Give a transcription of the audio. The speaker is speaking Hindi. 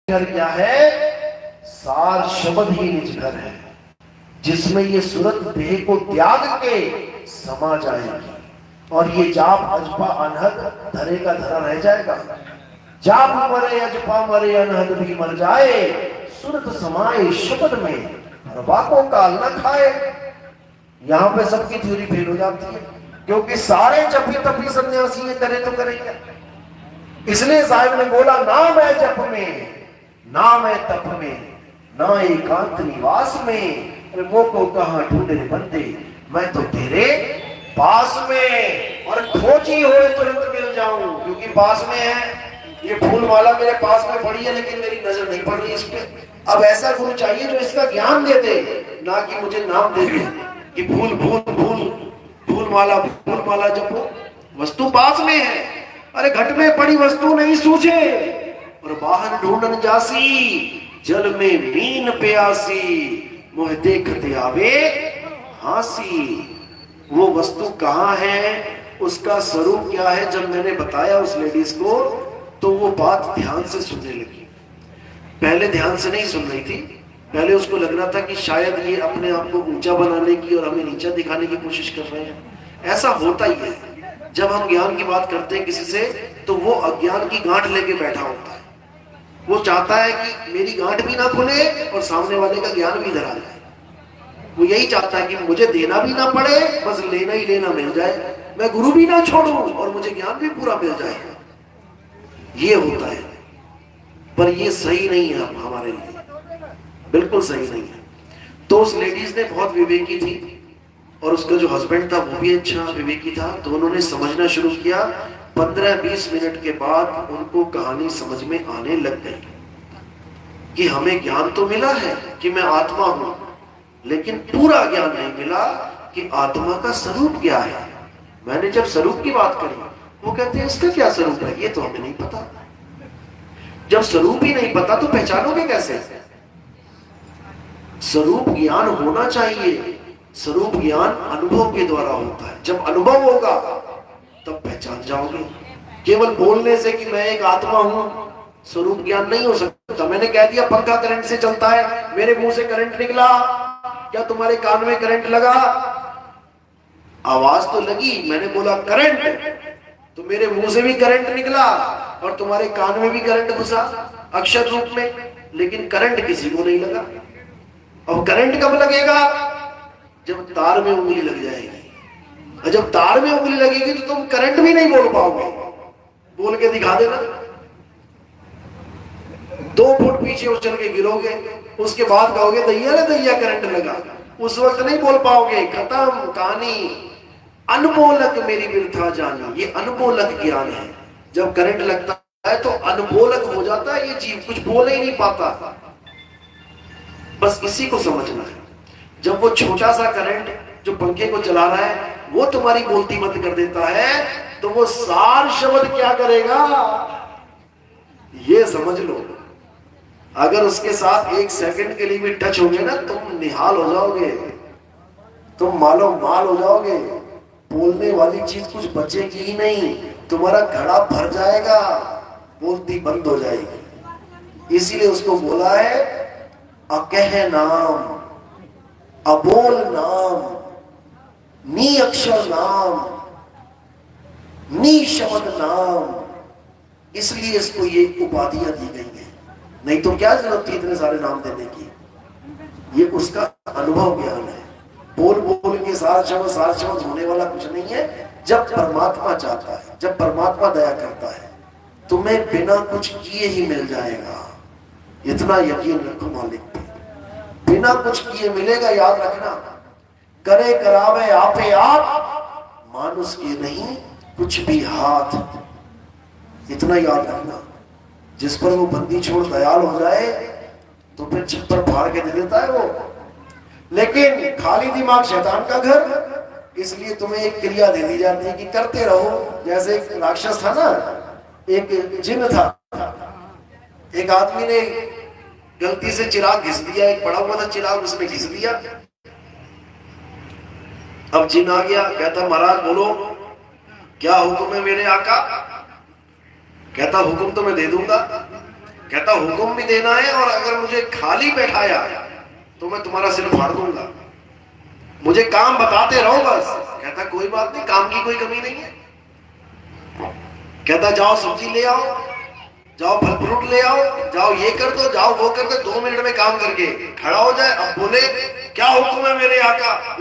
घर क्या है? सार शब्द ही निज घर है, जिसमें ये सूरत देह को त्याग के समा जाएगी। और ये जाप अजपा अनहद धरे का धरा रह जाएगा। जाप मरे अजपा मरे अनहद भी मर जाए, सूरत समाए शब्द में रवा को काल न खाए। यहां पे सबकी थ्योरी फेल हो जाती है, क्योंकि सारे जपी तपी सन्यासी ये करे तो करेंगे। इसलिए साहिब ने बोला, नाम है जप में, नाम है तप में, ना एकांत निवास में। वो को कहां ढूंढे बंदे, मैं तो तेरे पास में। और खोजी हो तुरंत मिल जाऊं, क्योंकि पास में है। ये फूल माला मेरे पास में पड़ी है, लेकिन मेरी नजर नहीं पड़ रही इस पे। अब ऐसा गुरु चाहिए जो इसका ज्ञान दे दे, ना कि मुझे नाम दे दे कि फूल फूल फूल फूल माला जपो। वस्तु पास में है। अरे घट में पड़ी वस्तु नहीं सूझे, और बाहर ढूंढन जासी, जल में मीन प्यासी, मोह देखते आवे हासी। वो वस्तु कहाँ है, उसका स्वरूप क्या है, जब मैंने बताया उस लेडीज को, तो वो बात ध्यान से सुनने लगी। पहले ध्यान से नहीं सुन रही थी। पहले उसको लग रहा था कि शायद ये अपने आप को ऊंचा बनाने की और हमें नीचा दिखाने की कोशिश कर रहे हैं। ऐसा होता ही है, जब हम ज्ञान की बात करते हैं किसी से, तो वो अज्ञान की गांठ लेके बैठा होता है। वो चाहता है कि मेरी गांठ भी ना खुले और सामने वाले का ज्ञान भी धरा जाए। वो यही चाहता है कि मुझे देना भी ना पड़े, बस लेना ही लेना मिल जाए, मैं गुरु भी ना छोड़ूं और मुझे ज्ञान भी पूरा मिल जाए। ये होता है, पर ये सही नहीं है हमारे लिए, बिल्कुल सही नहीं है। तो उस लेडीज ने बहुत विवेकी थी, और उसका जो हस्बैंड था वो भी अच्छा विवेकी था। तो उन्होंने समझना शुरू किया। 15-20 मिनट के बाद उनको कहानी समझ में आने लग गई कि हमें ज्ञान तो मिला है कि मैं आत्मा हूं, लेकिन पूरा ज्ञान नहीं मिला कि आत्मा का स्वरूप क्या है। मैंने जब स्वरूप की बात करी, वो कहते हैं इसका क्या स्वरूप है, ये तो हमें नहीं पता। जब स्वरूप ही नहीं पता तो पहचानोगे कैसे? स्वरूप ज्ञान होना चाहिए। स्वरूप ज्ञान अनुभव के द्वारा होता है। जब अनुभव होगा तब पहचान जाओगे। केवल बोलने से कि मैं एक आत्मा हूं, स्वरूप ज्ञान नहीं हो सकता। मैंने कह दिया पंखा करंट से चलता है, मेरे मुंह से करंट निकला, क्या तुम्हारे कान में करंट लगा? आवाज तो लगी, मैंने बोला करंट, तो मेरे मुंह से भी करंट निकला और तुम्हारे कान में भी करंट घुसा अक्षर रूप में, लेकिन करंट किसी को नहीं लगा। अब करंट कब लगेगा? जब तार में उंगली लग जाएगी। और जब तार में उंगली लगेगी तो तुम करंट भी नहीं बोल पाओगे। बोल के दिखा देना। 2 फुट पीछे उछल के गिरोगे, उसके बाद कहोगे दैया रे दैया करंट लगा। उस वक्त नहीं बोल पाओगे, खत्म कहानी। अनबोलक मेरी वृथा जानी, ये अनबोलक ज्ञान है। जब करंट लगता है तो अनबोलक हो जाता है, ये जीव कुछ बोल ही नहीं पाता। बस इसी को समझना है। जब वो छोटा सा करंट जो पंखे को चला रहा है वो तुम्हारी बोलती बंद कर देता है, तो वो सार शब्द क्या करेगा, ये समझ लो। अगर उसके साथ 1 सेकंड के लिए भी टच हो गए ना, तुम निहाल हो जाओगे, तुम मालो माल हो जाओगे। बोलने वाली चीज कुछ बचेगी ही नहीं, तुम्हारा घड़ा भर जाएगा, बोलती बंद हो जाएगी। इसीलिए उसको बोला है अकह नाम, अबोल नाम, नी अक्षर नाम, नी शब्द नाम। इसलिए इसको ये उपाधियां दी गई हैं। नहीं तो क्या जरूरत थी इतने सारे नाम देने की? ये उसका अनुभव ज्ञान है। बोल बोल के सार शब्द होने वाला कुछ नहीं है। जब परमात्मा चाहता है, जब परमात्मा दया करता है, तुम्हें बिना कुछ किए ही मिल जाएगा। इतना यकीन रखो मालिक पे, बिना कुछ किए मिलेगा। याद रखना, करे करावे आपे आप, मानुष के नहीं कुछ भी हाथ। इतना याद रखना। जिस पर वो बंदी छोड़ दयाल हो जाए तो फिर छप्पर फाड़ के दे देता है वो। लेकिन खाली दिमाग शैतान का घर, इसलिए तुम्हें एक क्रिया दे दी जाती है कि करते रहो। जैसे एक राक्षस था ना, एक जिन्न था, एक आदमी ने गलती से चिराग घिस दिया, एक पड़ा हुआ था चिराग, उसने घिस दिया। अब जिन आ गया, कहता महाराज बोलो क्या हुक्म है मेरे आका? कहता हुक्म तो मैं दे दूंगा, कहता हुक्म भी देना है, और अगर मुझे खाली बैठाया तो मैं तुम्हारा सिर फाड़ दूंगा, मुझे काम बताते रहो बस। कहता कोई बात नहीं, काम की कोई कमी नहीं है। कहता जाओ सब्जी ले आओ, जाओ फल फ्रूट ले आओ, जाओ ये कर दो, जाओ वो कर दो। 2 मिनट में काम करके खड़ा हो जाए। अब बोले क्या हुक्म है मेरे आका?